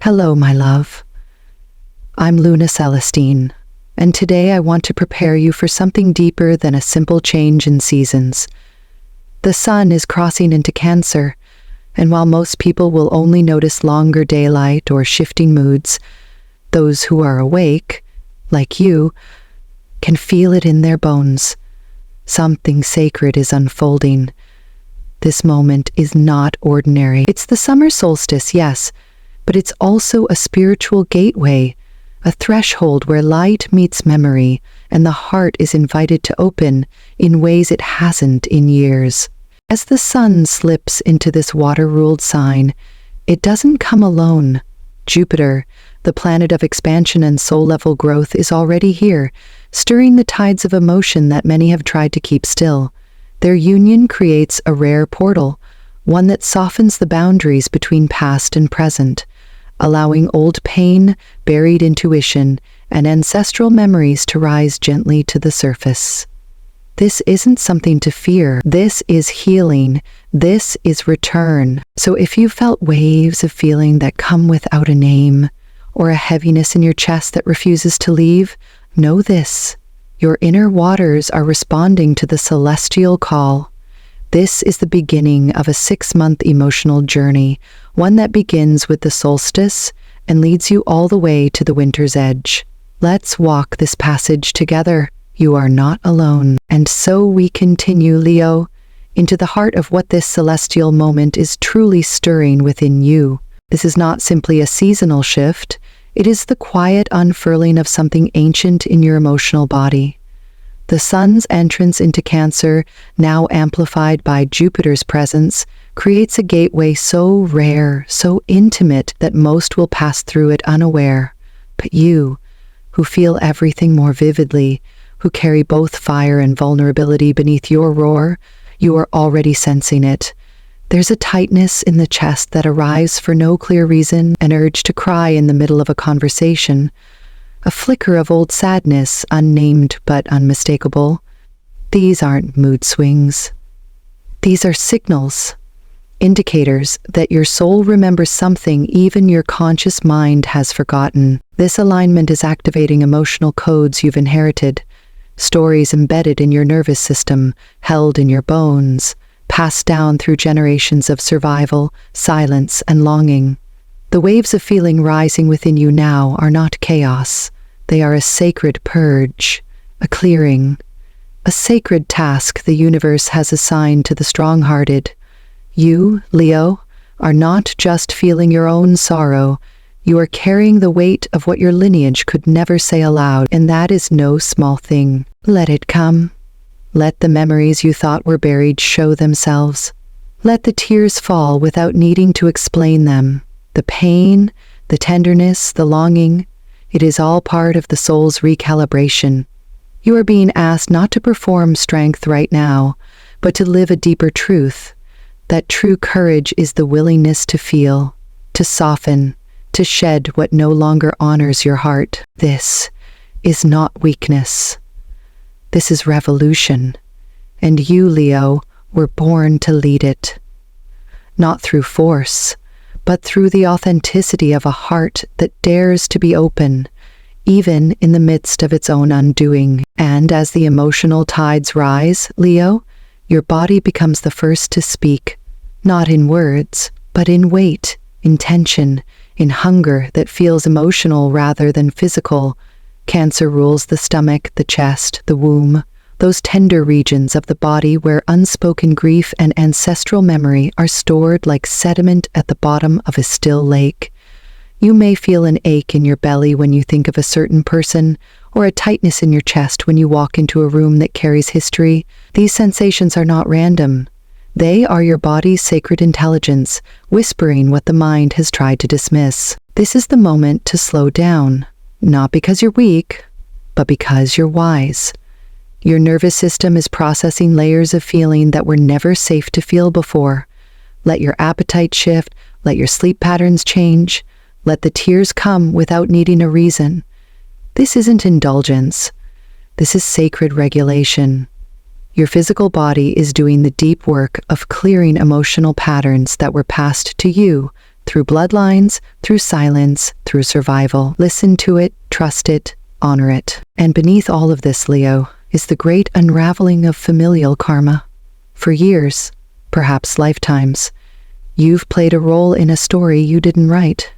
Hello, my love. I'm Luna Celestine, and today I want to prepare you for something deeper than a simple change in seasons. The sun is crossing into Cancer, and while most people will only notice longer daylight or shifting moods, those who are awake, like you, can feel it in their bones. Something sacred is unfolding. This moment is not ordinary. It's the summer solstice, yes, but it's also a spiritual gateway, a threshold where light meets memory and the heart is invited to open in ways it hasn't in years. As the sun slips into this water-ruled sign, it doesn't come alone. Jupiter, the planet of expansion and soul-level growth, is already here, stirring the tides of emotion that many have tried to keep still. Their union creates a rare portal, one that softens the boundaries between past and present, allowing old pain, buried intuition, and ancestral memories to rise gently to the surface. This isn't something to fear. This is healing. This is return. So if you felt waves of feeling that come without a name, or a heaviness in your chest that refuses to leave, know this: your inner waters are responding to the celestial call. This is the beginning of a 6-month emotional journey, one that begins with the solstice and leads you all the way to the winter's edge. Let's walk this passage together. You are not alone. And so we continue, Leo, into the heart of what this celestial moment is truly stirring within you. This is not simply a seasonal shift. It is the quiet unfurling of something ancient in your emotional body. The sun's entrance into Cancer, now amplified by Jupiter's presence, creates a gateway so rare, so intimate, that most will pass through it unaware. But you, who feel everything more vividly, who carry both fire and vulnerability beneath your roar, you are already sensing it. There's a tightness in the chest that arrives for no clear reason, an urge to cry in the middle of a conversation, a flicker of old sadness, unnamed but unmistakable. These aren't mood swings. These are signals, indicators that your soul remembers something even your conscious mind has forgotten. This alignment is activating emotional codes you've inherited, stories embedded in your nervous system, held in your bones, passed down through generations of survival, silence, and longing. The waves of feeling rising within you now are not chaos. They are a sacred purge, a clearing, a sacred task the universe has assigned to the strong-hearted. You, Leo, are not just feeling your own sorrow. You are carrying the weight of what your lineage could never say aloud, and that is no small thing. Let it come. Let the memories you thought were buried show themselves. Let the tears fall without needing to explain them. The pain, the tenderness, the longing, it is all part of the soul's recalibration. You are being asked not to perform strength right now, but to live a deeper truth. That true courage is the willingness to feel, to soften, to shed what no longer honors your heart. This is not weakness. This is revolution. And you, Leo, were born to lead it. Not through force, but through the authenticity of a heart that dares to be open, even in the midst of its own undoing. And as the emotional tides rise, Leo, your body becomes the first to speak, not in words, but in weight, in tension, in hunger that feels emotional rather than physical. Cancer rules the stomach, the chest, the womb, those tender regions of the body where unspoken grief and ancestral memory are stored like sediment at the bottom of a still lake. You may feel an ache in your belly when you think of a certain person, or a tightness in your chest when you walk into a room that carries history. These sensations are not random. They are your body's sacred intelligence, whispering what the mind has tried to dismiss. This is the moment to slow down, not because you're weak, but because you're wise. Your nervous system is processing layers of feeling that were never safe to feel before. Let your appetite shift, let your sleep patterns change, let the tears come without needing a reason. This isn't indulgence. This is sacred regulation. Your physical body is doing the deep work of clearing emotional patterns that were passed to you through bloodlines, through silence, through survival. Listen to it, trust it, honor it. And beneath all of this, Leo, is the great unraveling of familial karma. For years, perhaps lifetimes, you've played a role in a story you didn't write.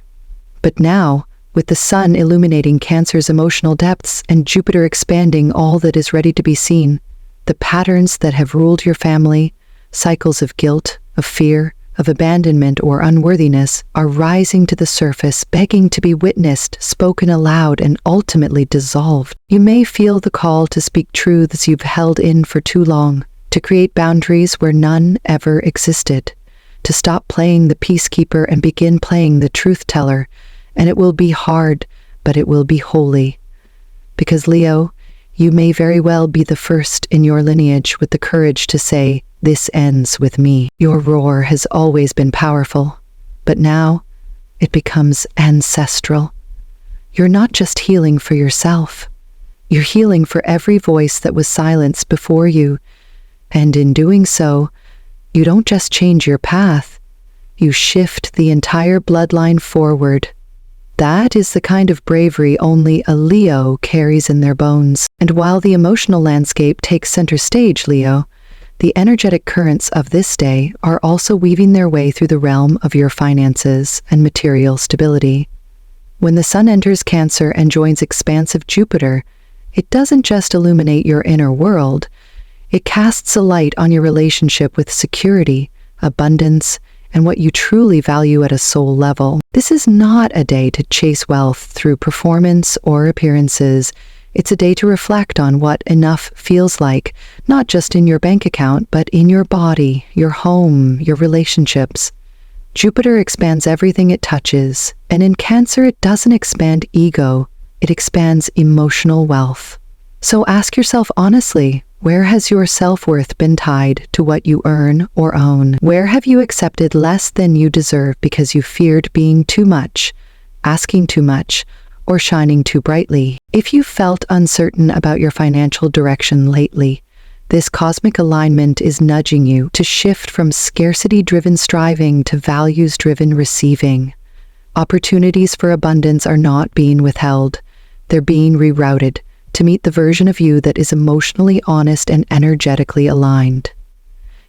But now, with the sun illuminating Cancer's emotional depths and Jupiter expanding all that is ready to be seen, the patterns that have ruled your family, cycles of guilt, of fear, of abandonment or unworthiness, are rising to the surface, begging to be witnessed, spoken aloud, and ultimately dissolved. You may feel the call to speak truths you've held in for too long, to create boundaries where none ever existed, to stop playing the peacekeeper and begin playing the truth teller. And it will be hard, but it will be holy. Because, Leo, you may very well be the first in your lineage with the courage to say, "This ends with me." Your roar has always been powerful, but now it becomes ancestral. You're not just healing for yourself. You're healing for every voice that was silenced before you. And in doing so, you don't just change your path, you shift the entire bloodline forward. That is the kind of bravery only a Leo carries in their bones. And while the emotional landscape takes center stage, Leo, the energetic currents of this day are also weaving their way through the realm of your finances and material stability. When the sun enters Cancer and joins expansive Jupiter, it doesn't just illuminate your inner world, it casts a light on your relationship with security, abundance, and what you truly value at a soul level. This is not a day to chase wealth through performance or appearances. It's a day to reflect on what enough feels like, not just in your bank account, but in your body, your home, your relationships. Jupiter expands everything it touches, and in Cancer it doesn't expand ego, it expands emotional wealth. So ask yourself honestly, where has your self-worth been tied to what you earn or own? Where have you accepted less than you deserve because you feared being too much, asking too much, or shining too brightly? If you felt uncertain about your financial direction lately, this cosmic alignment is nudging you to shift from scarcity-driven striving to values-driven receiving. Opportunities for abundance are not being withheld, they're being rerouted to meet the version of you that is emotionally honest and energetically aligned.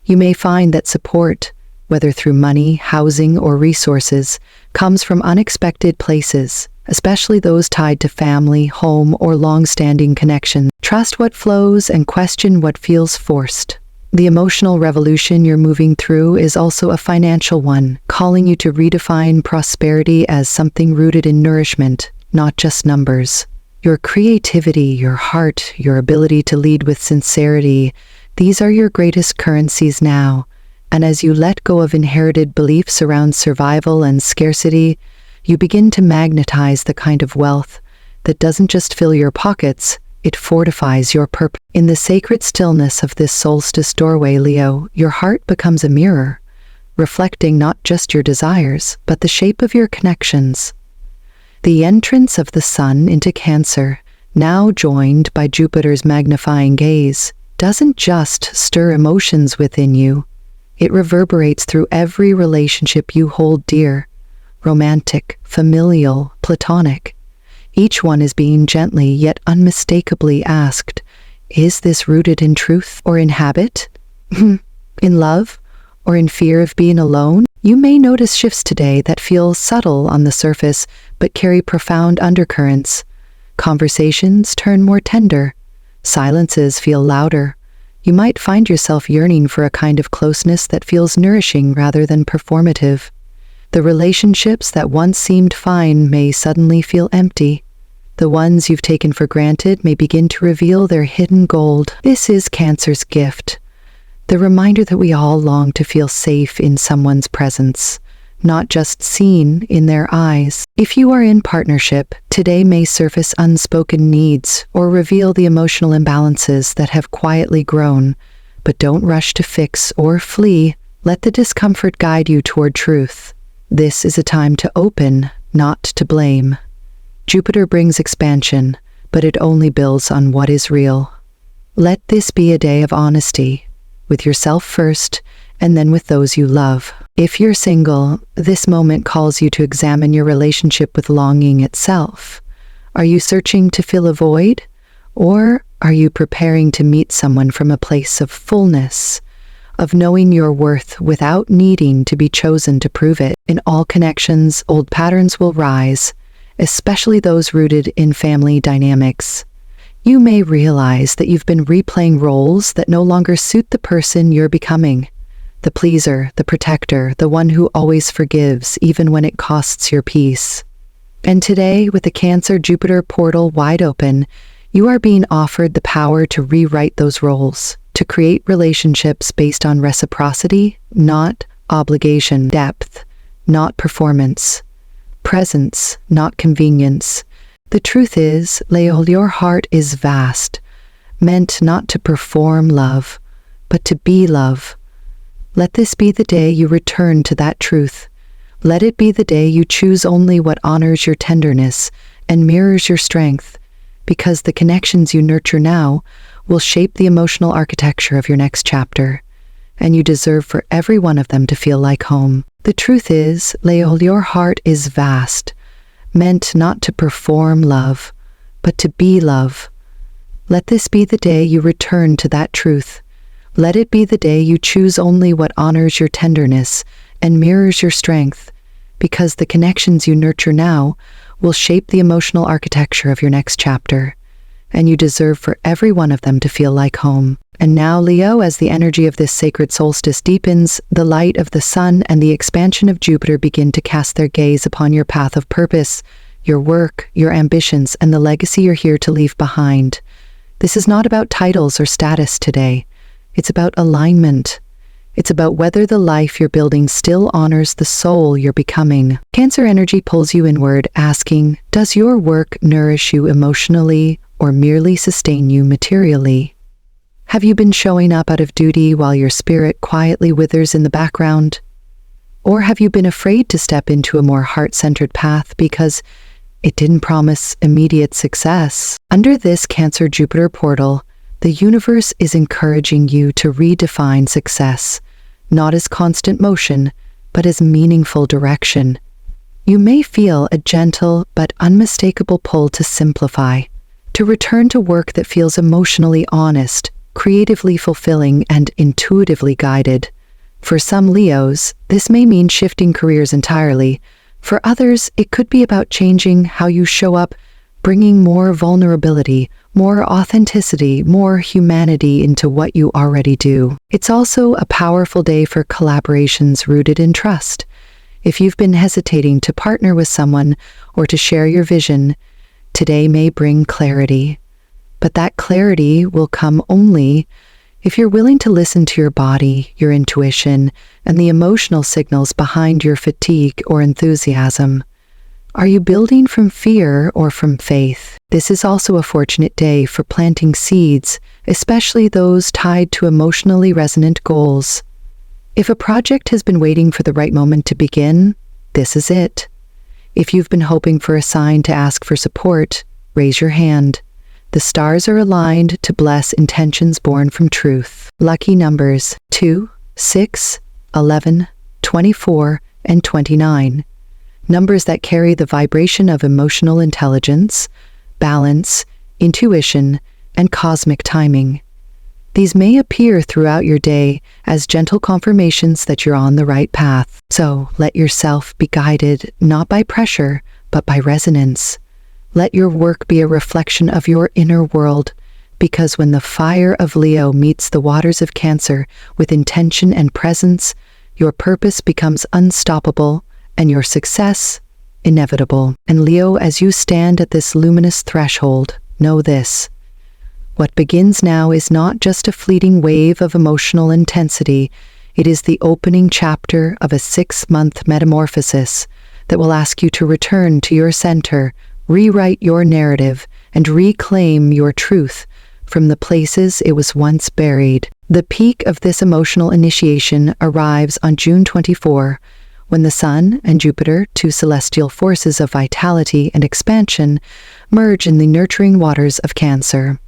You may find that support, whether through money, housing, or resources, comes from unexpected places, especially those tied to family, home, or long-standing connections. Trust what flows and question what feels forced. The emotional revolution you're moving through is also a financial one, calling you to redefine prosperity as something rooted in nourishment, not just numbers. Your creativity, your heart, your ability to lead with sincerity, these are your greatest currencies now. And as you let go of inherited beliefs around survival and scarcity, you begin to magnetize the kind of wealth that doesn't just fill your pockets, it fortifies your purpose. In the sacred stillness of this solstice doorway, Leo, your heart becomes a mirror, reflecting not just your desires, but the shape of your connections. The entrance of the sun into Cancer, now joined by Jupiter's magnifying gaze, doesn't just stir emotions within you. It reverberates through every relationship you hold dear, romantic, familial, platonic. Each one is being gently yet unmistakably asked, is this rooted in truth or in habit? In love? Or in fear of being alone? You may notice shifts today that feel subtle on the surface, but carry profound undercurrents. Conversations turn more tender. Silences feel louder. You might find yourself yearning for a kind of closeness that feels nourishing rather than performative. The relationships that once seemed fine may suddenly feel empty. The ones you've taken for granted may begin to reveal their hidden gold. This is Cancer's gift. The reminder that we all long to feel safe in someone's presence, not just seen in their eyes. If you are in partnership, today may surface unspoken needs or reveal the emotional imbalances that have quietly grown. But don't rush to fix or flee. Let the discomfort guide you toward truth. This is a time to open, not to blame. Jupiter brings expansion, but it only builds on what is real. Let this be a day of honesty, with yourself first, and then with those you love. If you're single, this moment calls you to examine your relationship with longing itself. Are you searching to fill a void? Or are you preparing to meet someone from a place of fullness, of knowing your worth without needing to be chosen to prove it? In all connections, old patterns will rise, especially those rooted in family dynamics. You may realize that you've been replaying roles that no longer suit the person you're becoming. The pleaser, the protector, the one who always forgives, even when it costs your peace. And today, with the Cancer-Jupiter portal wide open, you are being offered the power to rewrite those roles, to create relationships based on reciprocity, not obligation, depth, not performance, presence, not convenience. The truth is, Leo, your heart is vast, meant not to perform love, but to be love. Let this be the day you return to that truth. Let it be the day you choose only what honors your tenderness and mirrors your strength, because the connections you nurture now will shape the emotional architecture of your next chapter, and you deserve for every one of them to feel like home. The truth is, Leo, your heart is vast, meant not to perform love, but to be love. Let this be the day you return to that truth. Let it be the day you choose only what honors your tenderness and mirrors your strength, because the connections you nurture now will shape the emotional architecture of your next chapter, and you deserve for every one of them to feel like home. And now, Leo, as the energy of this sacred solstice deepens, the light of the sun and the expansion of Jupiter begin to cast their gaze upon your path of purpose, your work, your ambitions, and the legacy you're here to leave behind. This is not about titles or status today. It's about alignment. It's about whether the life you're building still honors the soul you're becoming. Cancer energy pulls you inward, asking, does your work nourish you emotionally or merely sustain you materially? Have you been showing up out of duty while your spirit quietly withers in the background? Or have you been afraid to step into a more heart-centered path because it didn't promise immediate success? Under this Cancer-Jupiter portal, the universe is encouraging you to redefine success, not as constant motion, but as meaningful direction. You may feel a gentle but unmistakable pull to simplify, to return to work that feels emotionally honest, creatively fulfilling, and intuitively guided. For some Leos, this may mean shifting careers entirely. For others, it could be about changing how you show up, bringing more vulnerability, more authenticity, more humanity into what you already do. It's also a powerful day for collaborations rooted in trust. If you've been hesitating to partner with someone or to share your vision, today may bring clarity. But that clarity will come only if you're willing to listen to your body, your intuition, and the emotional signals behind your fatigue or enthusiasm. Are you building from fear or from faith? This is also a fortunate day for planting seeds, especially those tied to emotionally resonant goals. If a project has been waiting for the right moment to begin, this is it. If you've been hoping for a sign to ask for support, raise your hand. The stars are aligned to bless intentions born from truth. Lucky numbers 2, 6, 11, 24, and 29. Numbers that carry the vibration of emotional intelligence, balance, intuition, and cosmic timing. These may appear throughout your day as gentle confirmations that you're on the right path. So let yourself be guided not by pressure, but by resonance. Let your work be a reflection of your inner world, because when the fire of Leo meets the waters of Cancer with intention and presence, your purpose becomes unstoppable and your success inevitable. And Leo, as you stand at this luminous threshold, know this. What begins now is not just a fleeting wave of emotional intensity. It is the opening chapter of a 6-month metamorphosis that will ask you to return to your center, rewrite your narrative, and reclaim your truth from the places it was once buried. The peak of this emotional initiation arrives on June 24, when the Sun and Jupiter, two celestial forces of vitality and expansion, merge in the nurturing waters of Cancer.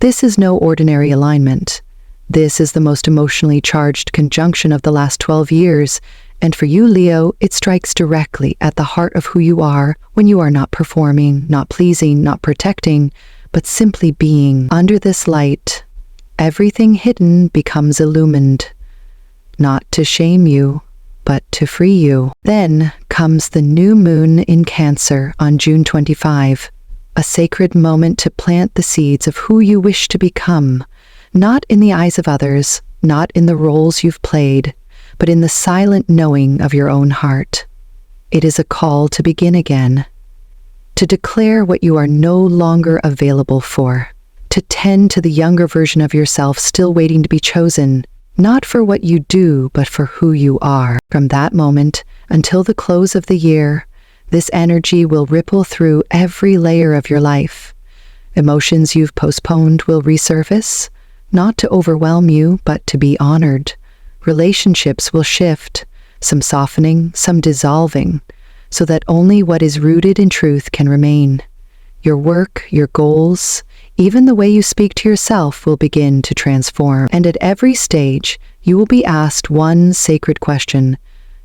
This is no ordinary alignment. This is the most emotionally charged conjunction of the last 12 years, and for you, Leo, it strikes directly at the heart of who you are when you are not performing, not pleasing, not protecting, but simply being. Under this light, everything hidden becomes illumined, not to shame you, but to free you. Then comes the new moon in Cancer on June 25, a sacred moment to plant the seeds of who you wish to become, not in the eyes of others, not in the roles you've played, but in the silent knowing of your own heart. It is a call to begin again, to declare what you are no longer available for, to tend to the younger version of yourself still waiting to be chosen, not for what you do, but for who you are. From that moment until the close of the year, this energy will ripple through every layer of your life. Emotions you've postponed will resurface, not to overwhelm you, but to be honored. Relationships will shift, some softening, some dissolving, so that only what is rooted in truth can remain. Your work, your goals, even the way you speak to yourself will begin to transform. And at every stage, you will be asked one sacred question: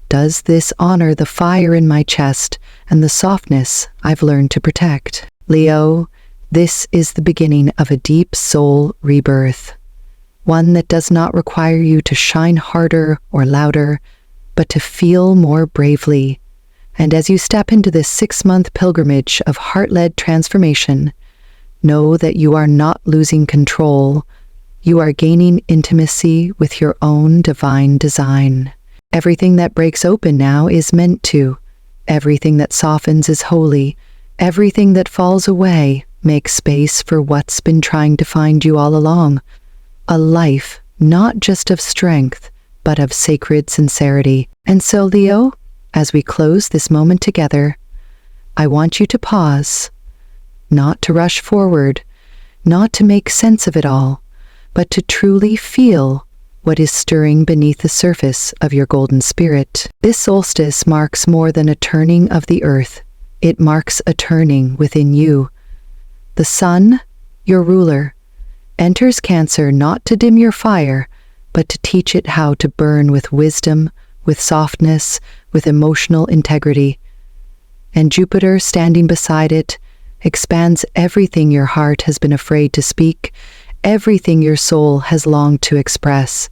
does this honor the fire in my chest and the softness I've learned to protect? Leo, this is the beginning of a deep soul rebirth. One that does not require you to shine harder or louder, but to feel more bravely. And as you step into this 6-month pilgrimage of heart-led transformation, know that you are not losing control. You are gaining intimacy with your own divine design. Everything that breaks open now is meant to. Everything that softens is holy. Everything that falls away makes space for what's been trying to find you all along. A life not just of strength, but of sacred sincerity. And so, Leo, as we close this moment together, I want you to pause, not to rush forward, not to make sense of it all, but to truly feel what is stirring beneath the surface of your golden spirit. This solstice marks more than a turning of the earth. It marks a turning within you. The sun, your ruler, enters Cancer not to dim your fire, but to teach it how to burn with wisdom, with softness, with emotional integrity. And Jupiter, standing beside it, expands everything your heart has been afraid to speak, everything your soul has longed to express.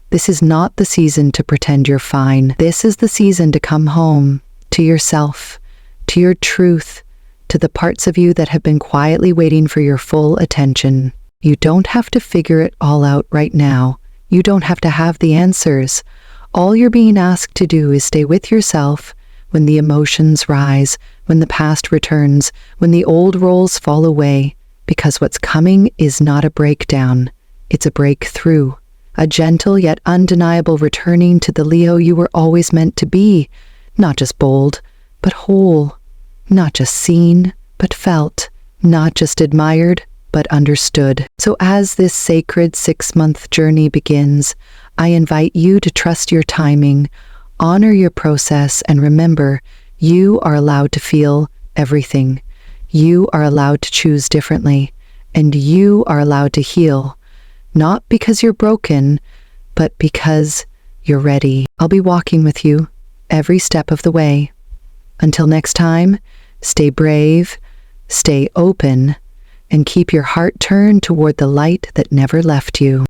This is not the season to pretend you're fine. This is the season to come home, to yourself, to your truth, to the parts of you that have been quietly waiting for your full attention. You don't have to figure it all out right now. You don't have to have the answers. All you're being asked to do is stay with yourself when the emotions rise, when the past returns, when the old roles fall away, because what's coming is not a breakdown. It's a breakthrough, a gentle yet undeniable returning to the Leo you were always meant to be, not just bold, but whole, not just seen, but felt, not just admired, but understood. So as this sacred 6-month journey begins, I invite you to trust your timing, honor your process, and remember, you are allowed to feel everything. You are allowed to choose differently, and you are allowed to heal, not because you're broken, but because you're ready. I'll be walking with you every step of the way. Until next time, stay brave, stay open, and keep your heart turned toward the light that never left you.